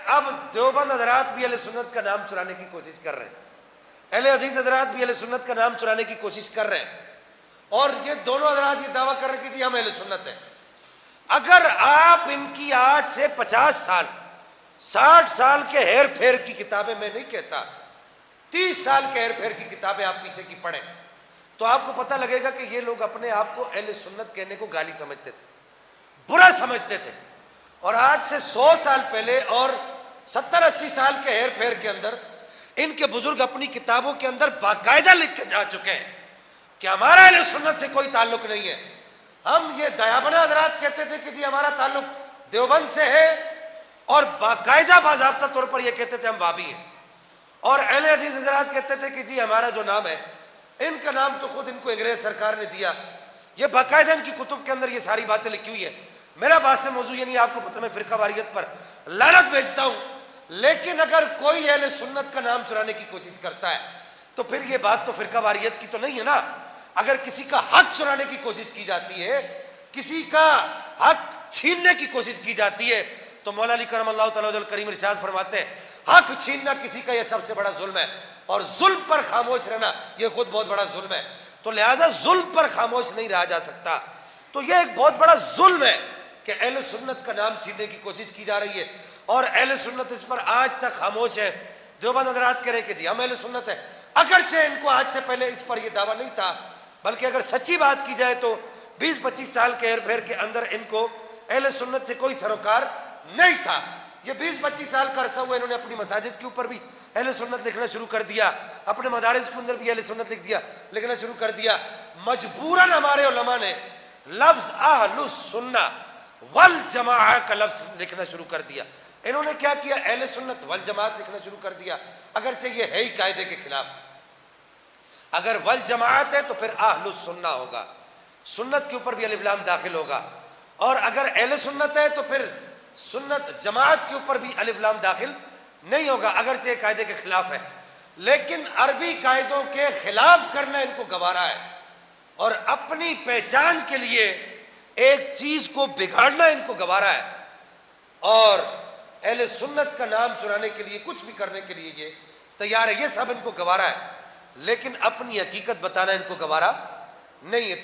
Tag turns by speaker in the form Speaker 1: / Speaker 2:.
Speaker 1: اب دیوبند حضرات بھی اہل سنت کا نام چرانے کی کوشش کر رہے ہیں، اہل حدیث حضرات بھی اہل سنت کا نام چرانے کی کوشش کر رہے ہیں، اور یہ دونوں حضرات یہ دعویٰ کر رہے ہیں کہ جی ہم اہل سنت ہیں۔ اگر آپ ان کی آج سے 50 سال 60 سال کے ہیر پھیر کی کتابیں، میں نہیں کہتا 30 سال کے ہیر پھیر کی کتابیں آپ پیچھے کی پڑھیں تو آپ کو پتہ لگے گا کہ یہ لوگ اپنے آپ کو اہل سنت کہنے کو گالی سمجھتے تھے، برا سمجھتے تھے، اور آج سے 100 سال پہلے اور 70-80 سال کے ہیر پھیر کے اندر ان کے بزرگ اپنی کتابوں کے اندر باقاعدہ لکھ کے جا چکے ہیں کہ ہمارا اہل سنت سے کوئی تعلق نہیں ہے۔ ہم یہ دیابنا حضرات کہتے تھے کہ جی ہمارا تعلق دیوبند سے ہے، اور باقاعدہ باضابطہ طور پر یہ کہتے تھے ہم وہابی ہیں، اور اہل حدیث حضرات کہتے تھے کہ جی ہمارا جو نام ہے، ان کا نام تو خود ان کو انگریز سرکار نے دیا، یہ باقاعدہ ان کی کتب کے اندر یہ ساری باتیں لکھی ہوئی ہے۔ میرا بات سے موضوع یہ نہیں، آپ کو پتہ میں فرقہ واریت پر لعنت بھیجتا ہوں، لیکن اگر کوئی اہل سنت کا نام چرانے کی کوشش کرتا ہے تو پھر یہ بات تو فرقہ واریت کی تو نہیں ہے نا۔ اگر کسی کا حق چرانے کی کوشش کی جاتی ہے، کسی کا حق چھیننے کی کوشش کی جاتی ہے، تو مولا علی کرم اللہ تعالیٰ وجہ الکریم ارشاد فرماتے ہیں حق چھیننا کسی کا یہ سب سے بڑا ظلم ہے، اور ظلم پر خاموش رہنا یہ خود بہت بڑا ظلم ہے، تو لہذا ظلم پر خاموش نہیں رہا جا سکتا۔ تو یہ ایک بہت بڑا ظلم ہے کہ اہل سنت کا نام چھیننے کی کوشش کی جا رہی ہے، اور اہل سنت اس پر آج تک خاموش ہے۔ دیوبند حضرات کہہ رہے کہ جی ہم اہل سنت ہیں، اگرچہ ان کو آج سے پہلے اس پر یہ دعویٰ نہیں تھا، بلکہ اگر سچی بات کی جائے تو 20-25 سال کے ہیر پھیر کے اندر ان کو اہل سنت سے کوئی سروکار نہیں تھا۔ یہ 20-25 سال کا عرصہ ہوا انہوں نے اپنی مساجد کے اوپر بھی اہل سنت لکھنا شروع کر دیا، اپنے مدارس کے اندر بھی اہل سنت لکھنا شروع کر دیا۔ مجبوراً ہمارے علماء نے لفظ اہل السنہ والجماعہ کا لفظ لکھنا شروع کر دیا۔ انہوں نے کیا کیا؟ اہل سنت والجماعت لکھنا شروع کر دیا، اگرچہ یہ ہے ہی قاعدے کے خلاف۔ اگر والجماعت ہے تو پھر اہل السنہ ہوگا، سنت کے اوپر بھی الف لام داخل ہوگا، اور اگر اہل سنت ہے تو پھر سنت جماعت کے اوپر بھی الف لام داخل نہیں ہوگا، اگرچہ قاعدے کے خلاف ہے، لیکن عربی قاعدوں کے خلاف کرنا ان کو گوارا ہے، اور اپنی پہچان کے لیے ایک چیز کو بگاڑنا ان کو گوارا ہے، اور اہل سنت کا نام چرانے کے لیے کچھ بھی کرنے کے لیے یہ تیار ہے۔ یہ سب ان کو گوارا ہے، لیکن اپنی حقیقت بتانا ان کو گوارا نہیں ہے۔